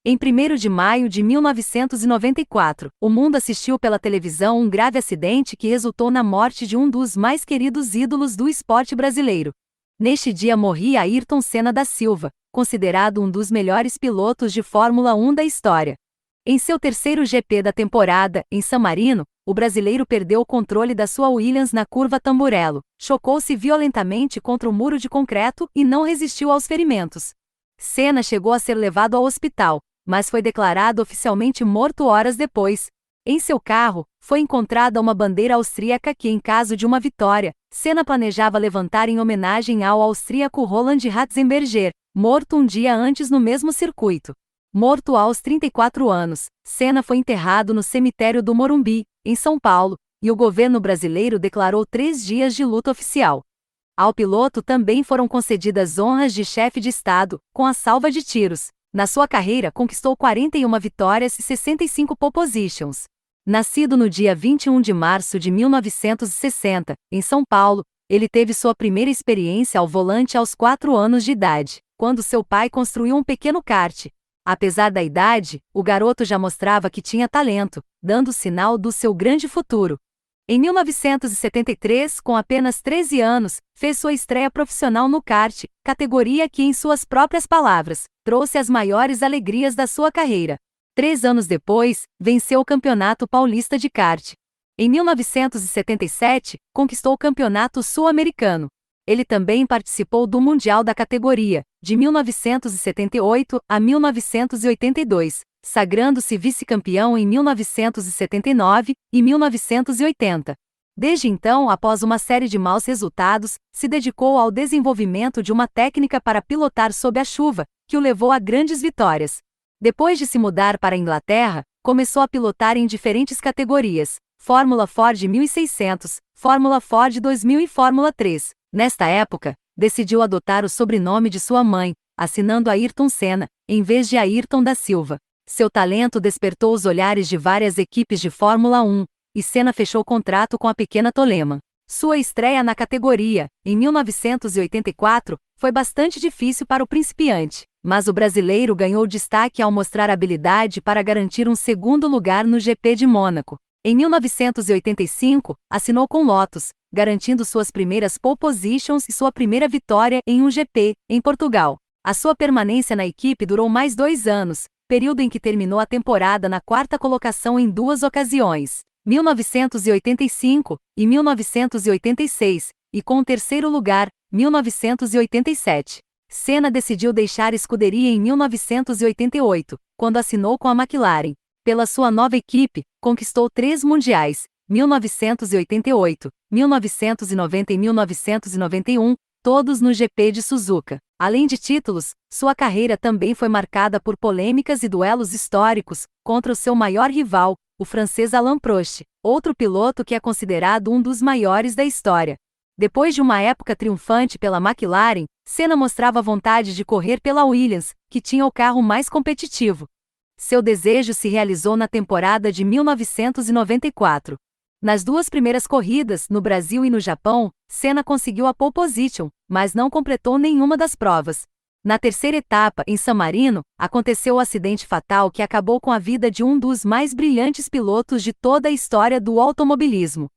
Em 1º de maio de 1994, o mundo assistiu pela televisão um grave acidente que resultou na morte de um dos mais queridos ídolos do esporte brasileiro. Neste dia morria Ayrton Senna da Silva, considerado um dos melhores pilotos de Fórmula 1 da história. Em seu terceiro GP da temporada, em San Marino, o brasileiro perdeu o controle da sua Williams na curva Tamburello, chocou-se violentamente contra o muro de concreto e não resistiu aos ferimentos. Senna chegou a ser levado ao hospital, mas foi declarado oficialmente morto horas depois. Em seu carro, foi encontrada uma bandeira austríaca que, em caso de uma vitória, Senna planejava levantar em homenagem ao austríaco Roland Ratzenberger, morto um dia antes no mesmo circuito. Morto aos 34 anos, Senna foi enterrado no cemitério do Morumbi, em São Paulo, e o governo brasileiro declarou 3 dias de luto oficial. Ao piloto também foram concedidas honras de chefe de Estado, com a salva de tiros. Na sua carreira conquistou 41 vitórias e 65 pole positions. Nascido no dia 21 de março de 1960, em São Paulo, ele teve sua primeira experiência ao volante aos 4 anos de idade, quando seu pai construiu um pequeno kart. Apesar da idade, o garoto já mostrava que tinha talento, dando sinal do seu grande futuro. Em 1973, com apenas 13 anos, fez sua estreia profissional no kart, categoria que, em suas próprias palavras, trouxe as maiores alegrias da sua carreira. 3 anos depois, venceu o Campeonato Paulista de Kart. Em 1977, conquistou o Campeonato Sul-Americano. Ele também participou do Mundial da categoria, de 1978 a 1982, sagrando-se vice-campeão em 1979 e 1980. Desde então, após uma série de maus resultados, se dedicou ao desenvolvimento de uma técnica para pilotar sob a chuva, que o levou a grandes vitórias. Depois de se mudar para a Inglaterra, começou a pilotar em diferentes categorias: Fórmula Ford 1600, Fórmula Ford 2000 e Fórmula 3. Nesta época, decidiu adotar o sobrenome de sua mãe, assinando Ayrton Senna, em vez de Ayrton da Silva. Seu talento despertou os olhares de várias equipes de Fórmula 1, e Senna fechou contrato com a pequena Toleman. Sua estreia na categoria, em 1984, foi bastante difícil para o principiante, mas o brasileiro ganhou destaque ao mostrar habilidade para garantir um segundo lugar no GP de Mônaco. Em 1985, assinou com Lotus, garantindo suas primeiras pole positions e sua primeira vitória em um GP, em Portugal. A sua permanência na equipe durou mais 2 anos, período em que terminou a temporada na 4ª colocação em 2 ocasiões, 1985 e 1986, e com o 3º lugar, 1987. Senna decidiu deixar a escuderia em 1988, quando assinou com a McLaren. Pela sua nova equipe, conquistou 3 mundiais, 1988, 1990 e 1991, todos no GP de Suzuka. Além de títulos, sua carreira também foi marcada por polêmicas e duelos históricos contra o seu maior rival, o francês Alain Prost, outro piloto que é considerado um dos maiores da história. Depois de uma época triunfante pela McLaren, Senna mostrava vontade de correr pela Williams, que tinha o carro mais competitivo. Seu desejo se realizou na temporada de 1994. Nas 2 primeiras corridas, no Brasil e no Japão, Senna conseguiu a pole position, mas não completou nenhuma das provas. Na terceira etapa, em San Marino, aconteceu o acidente fatal que acabou com a vida de um dos mais brilhantes pilotos de toda a história do automobilismo.